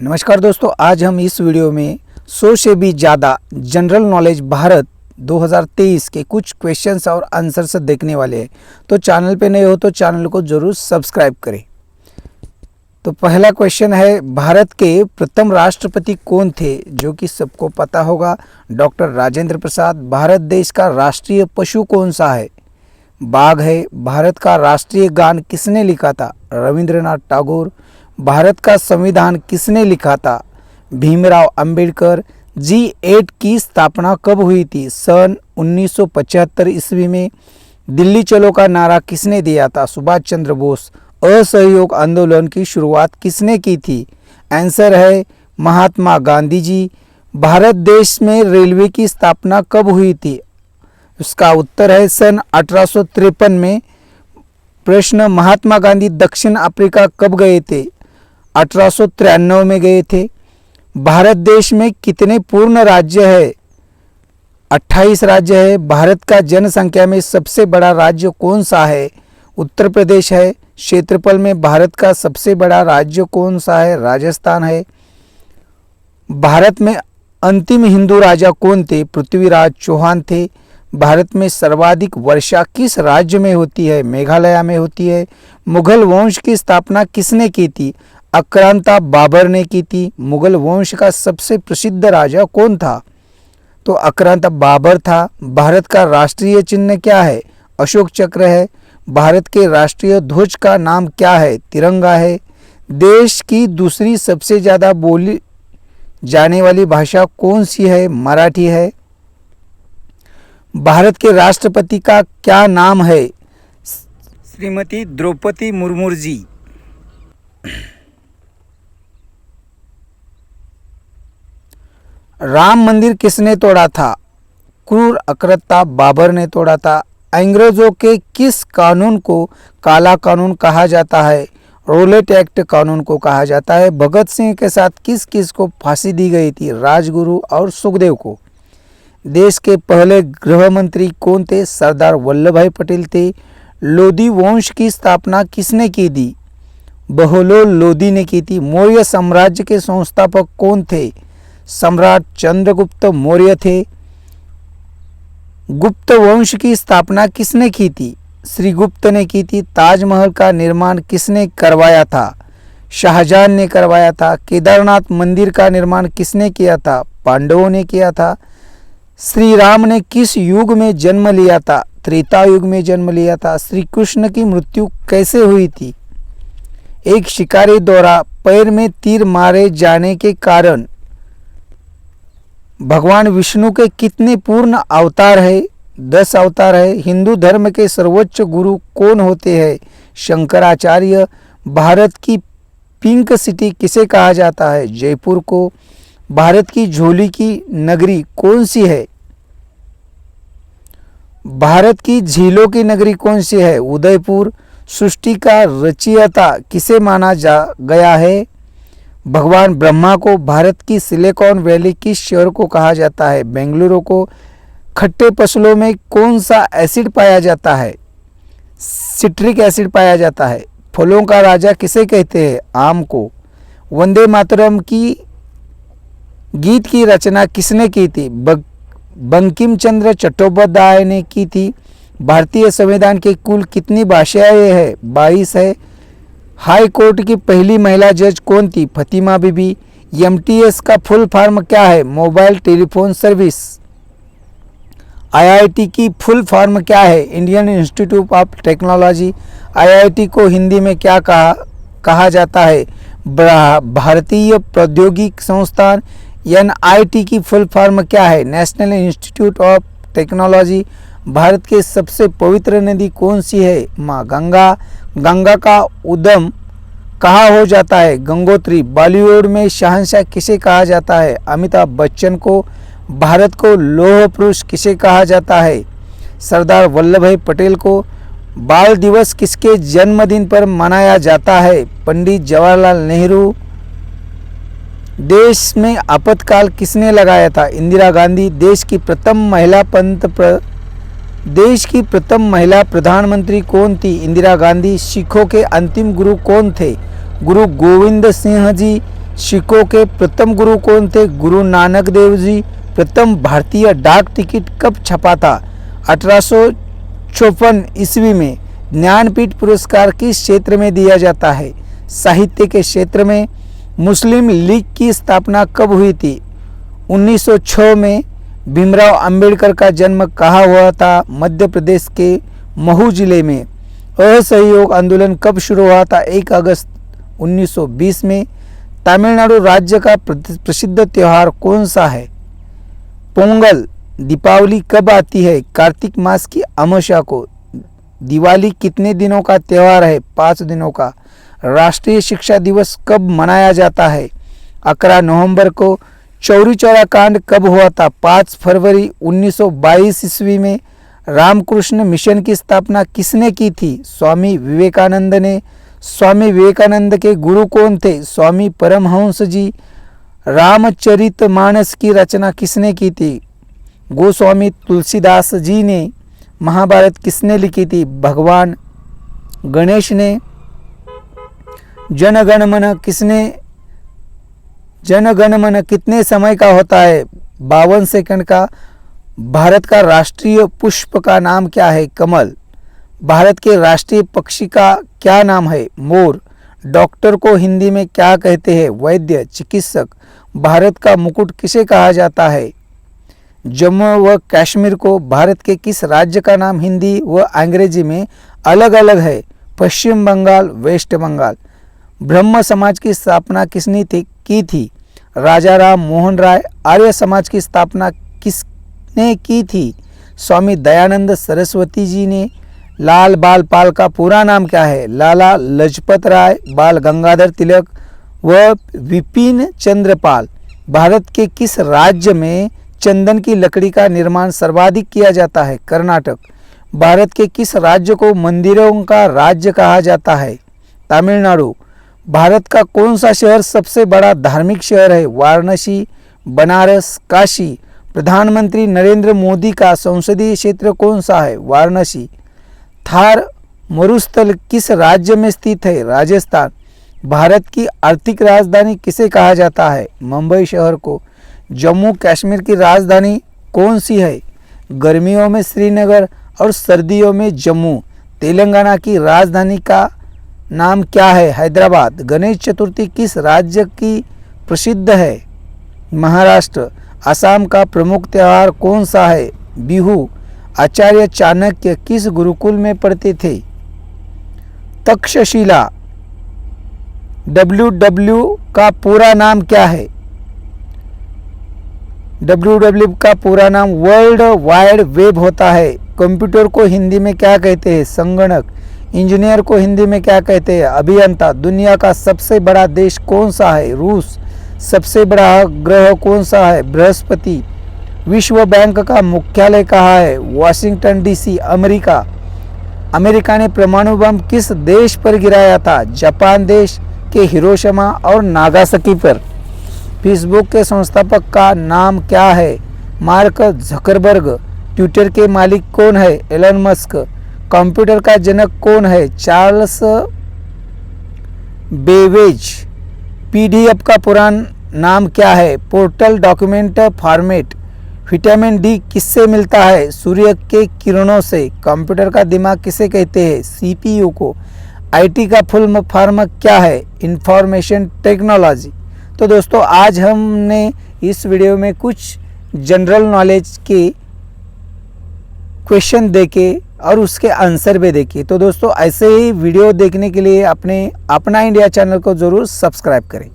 नमस्कार दोस्तों, आज हम इस वीडियो में 100 से भी ज़्यादा जनरल नॉलेज भारत 2023 के कुछ क्वेश्चंस और आंसर्स देखने वाले हैं। तो चैनल पे नए हो तो चैनल को ज़रूर सब्सक्राइब करें। तो पहला क्वेश्चन है, भारत के प्रथम राष्ट्रपति कौन थे? जो कि सबको पता होगा, डॉक्टर राजेंद्र प्रसाद। भारत देश का राष्ट्रीय पशु कौन सा है? बाघ है। भारत का राष्ट्रीय गान किसने लिखा था? रविंद्रनाथ टैगोर। भारत का संविधान किसने लिखा था? भीमराव अंबेडकर। G8 की स्थापना कब हुई थी? सन 1975 ईस्वी में। दिल्ली चलो का नारा किसने दिया था? सुभाष चंद्र बोस। असहयोग आंदोलन की शुरुआत किसने की थी? आंसर है महात्मा गांधी जी। भारत देश में रेलवे की स्थापना कब हुई थी? उसका उत्तर है सन 1853 में। प्रश्न, महात्मा गांधी दक्षिण अफ्रीका कब गए थे? 1893 में गए थे। भारत देश में कितने पूर्ण राज्य है? 28 राज्य है। भारत का जनसंख्या में सबसे बड़ा राज्य कौन सा है? उत्तर प्रदेश है। क्षेत्रफल में भारत का सबसे बड़ा राज्य कौन सा है? राजस्थान है। भारत में अंतिम हिंदू राजा कौन थे? पृथ्वीराज चौहान थे। भारत में सर्वाधिक वर्षा किस राज्य में होती है? मेघालय में होती है। मुगल वंश की स्थापना किसने की थी? आक्रांता बाबर ने की थी। मुगल वंश का सबसे प्रसिद्ध राजा कौन था? तो आक्रांता बाबर था। भारत का राष्ट्रीय चिन्ह क्या है? अशोक चक्र है। भारत के राष्ट्रीय ध्वज का नाम क्या है? तिरंगा है। देश की दूसरी सबसे ज़्यादा बोली जाने वाली भाषा कौन सी है? मराठी है। भारत के राष्ट्रपति का क्या नाम है? श्रीमती द्रौपदी मुर्मू जी। राम मंदिर किसने तोड़ा था? क्रूर आक्रांता बाबर ने तोड़ा था। अंग्रेजों के किस कानून को काला कानून कहा जाता है? रोलेट एक्ट कानून को कहा जाता है। भगत सिंह के साथ किस किस को फांसी दी गई थी? राजगुरु और सुखदेव को। देश के पहले गृह मंत्री कौन थे? सरदार वल्लभ भाई पटेल थे। लोधी वंश की स्थापना किसने की थी? बहलोल लोधी ने की थी। मौर्य साम्राज्य के संस्थापक कौन थे? सम्राट चंद्रगुप्त मौर्य थे। गुप्त वंश की स्थापना किसने की थी? श्रीगुप्त ने की थी। ताजमहल का निर्माण किसने करवाया था? शाहजहां ने करवाया था। केदारनाथ मंदिर का निर्माण किसने किया था? पांडवों ने किया था। श्री राम ने किस युग में जन्म लिया था? त्रेता युग में जन्म लिया था। श्री कृष्ण की मृत्यु कैसे हुई थी? एक शिकारी द्वारा पैर में तीर मारे जाने के कारण। भगवान विष्णु के कितने पूर्ण अवतार है? 10 अवतार है। हिंदू धर्म के सर्वोच्च गुरु कौन होते हैं? शंकराचार्य। भारत की पिंक सिटी किसे कहा जाता है? जयपुर को। भारत की झोली की नगरी कौन सी है? भारत की झीलों की नगरी कौन सी है? उदयपुर। सृष्टि का रचयिता किसे माना जा गया है? भगवान ब्रह्मा को। भारत की सिलिकॉन वैली किस शहर को कहा जाता है? बेंगलुरु को। खट्टे फसलों में कौन सा एसिड पाया जाता है? सिट्रिक एसिड पाया जाता है। फलों का राजा किसे कहते हैं? आम को। वंदे मातरम की गीत की रचना किसने की थी? बंकिम चंद्र चट्टोपाध्याय ने की थी। भारतीय संविधान की कुल कितनी भाषाएं हैं? 22 है। हाई कोर्ट की पहली महिला जज कौन थी? फतिमा बीबी। MTS का फुल फॉर्म क्या है? Mobile telephone service. IIT की फुल फॉर्म क्या है? Indian institute of technology. IIT को हिंदी में क्या कहा जाता है? भारतीय प्रौद्योगिकी संस्थान। NIT की फुल फॉर्म क्या है? National institute of technology. Bharat की सबसे पवित्र नदी कौन सी है? माँ गंगा। गंगा का उद्गम कहाँ हो जाता है? गंगोत्री। बॉलीवुड में शहंशाह किसे कहा जाता है? अमिताभ बच्चन को। भारत को लौह पुरुष किसे कहा जाता है? सरदार वल्लभ भाई पटेल को। बाल दिवस किसके जन्मदिन पर मनाया जाता है? पंडित जवाहरलाल नेहरू। देश में आपातकाल किसने लगाया था? इंदिरा गांधी। देश की प्रथम महिला प्रधानमंत्री कौन थी? इंदिरा गांधी। सिखों के अंतिम गुरु कौन थे? गुरु गोविंद सिंह जी। सिखों के प्रथम गुरु कौन थे? गुरु नानक देव जी। प्रथम भारतीय डाक टिकट कब छपा था? 1854 ईस्वी में। ज्ञानपीठ पुरस्कार किस क्षेत्र में दिया जाता है? साहित्य के क्षेत्र में। मुस्लिम लीग की स्थापना कब हुई थी? 1906 में। भीमराव अंबेडकर का जन्म कहाँ हुआ था? मध्य प्रदेश के महू जिले में। असहयोग आंदोलन कब शुरू हुआ था? 1 अगस्त 1920 में। तमिलनाडु राज्य का प्रसिद्ध त्योहार कौन सा है? पोंगल। दीपावली कब आती है? कार्तिक मास की अमावस्या को। दिवाली कितने दिनों का त्योहार है? 5 दिनों का। राष्ट्रीय शिक्षा दिवस कब मनाया जाता है? 11 नवंबर को। चौरी चौरा कांड कब हुआ था? 5 फरवरी 1922 ईस्वी में। रामकृष्ण मिशन की स्थापना किसने की थी? स्वामी विवेकानंद ने। स्वामी विवेकानंद के गुरु कौन थे? स्वामी परमहंस जी। रामचरितमानस की रचना किसने की थी? गोस्वामी तुलसीदास जी ने। महाभारत किसने लिखी थी? भगवान गणेश ने। जनगणमन कितने समय का होता है? 52 सेकंड का। भारत का राष्ट्रीय पुष्प का नाम क्या है? कमल। भारत के राष्ट्रीय पक्षी का क्या नाम है? मोर। डॉक्टर को हिंदी में क्या कहते हैं? वैद्य, चिकित्सक। भारत का मुकुट किसे कहा जाता है? जम्मू व कश्मीर को भारत के किस राज्य का नाम हिंदी व अंग्रेजी में अलग अलग है? पश्चिम बंगाल, वेस्ट बंगाल। ब्रह्म समाज की स्थापना किसने की थी? राजा राम मोहन राय। आर्य समाज की स्थापना किसने की थी? स्वामी दयानंद सरस्वती जी ने। लाल बाल पाल का पूरा नाम क्या है? लाला लजपत राय, बाल गंगाधर तिलक व विपिन चंद्र पाल। भारत के किस राज्य में चंदन की लकड़ी का निर्माण सर्वाधिक किया जाता है? कर्नाटक। भारत के किस राज्य को मंदिरों का राज्य कहा जाता है? तमिलनाडु। भारत का कौन सा शहर सबसे बड़ा धार्मिक शहर है? वाराणसी, बनारस, काशी। प्रधानमंत्री नरेंद्र मोदी का संसदीय क्षेत्र कौन सा है? वाराणसी। थार मरुस्थल किस राज्य में स्थित है? राजस्थान। भारत की आर्थिक राजधानी किसे कहा जाता है? मुंबई शहर को। जम्मू कश्मीर की राजधानी कौन सी है? गर्मियों में श्रीनगर और सर्दियों में जम्मू। तेलंगाना की राजधानी का नाम क्या है? हैदराबाद। गणेश चतुर्थी किस राज्य की प्रसिद्ध है? महाराष्ट्र। असम का प्रमुख त्योहार कौन सा है? बिहू। आचार्य चाणक्य किस गुरुकुल में पढ़ते थे? तक्षशिला। WWW का पूरा नाम क्या है? WWW का पूरा नाम वर्ल्ड वाइड वेब होता है। कंप्यूटर को हिंदी में क्या कहते हैं? संगणक। इंजीनियर को हिंदी में क्या कहते हैं? अभियंता। दुनिया का सबसे बड़ा देश कौन सा है? रूस। सबसे बड़ा ग्रह कौन सा है? बृहस्पति। विश्व बैंक का मुख्यालय कहाँ है? Washington DC, America. अमेरिका ने परमाणु बम किस देश पर गिराया था? जापान देश के हिरोशिमा और नागासाकी पर। फेसबुक के संस्थापक का नाम क्या है? Mark Zuckerberg. ट्विटर के मालिक कौन है? Elon Musk. कंप्यूटर का जनक कौन है? Charles Babbage. PDF का पुराना नाम क्या है? Portal document format. Vitamin D किससे मिलता है? सूर्य के किरणों से। कंप्यूटर का दिमाग किसे कहते हैं? CPU को। IT का फुल फॉर्म क्या है? Information technology. तो दोस्तों आज हमने इस वीडियो में कुछ जनरल नॉलेज के क्वेश्चन देखे और उसके आंसर भी देखे। तो दोस्तों ऐसे ही वीडियो देखने के लिए अपना इंडिया चैनल को ज़रूर सब्सक्राइब करें।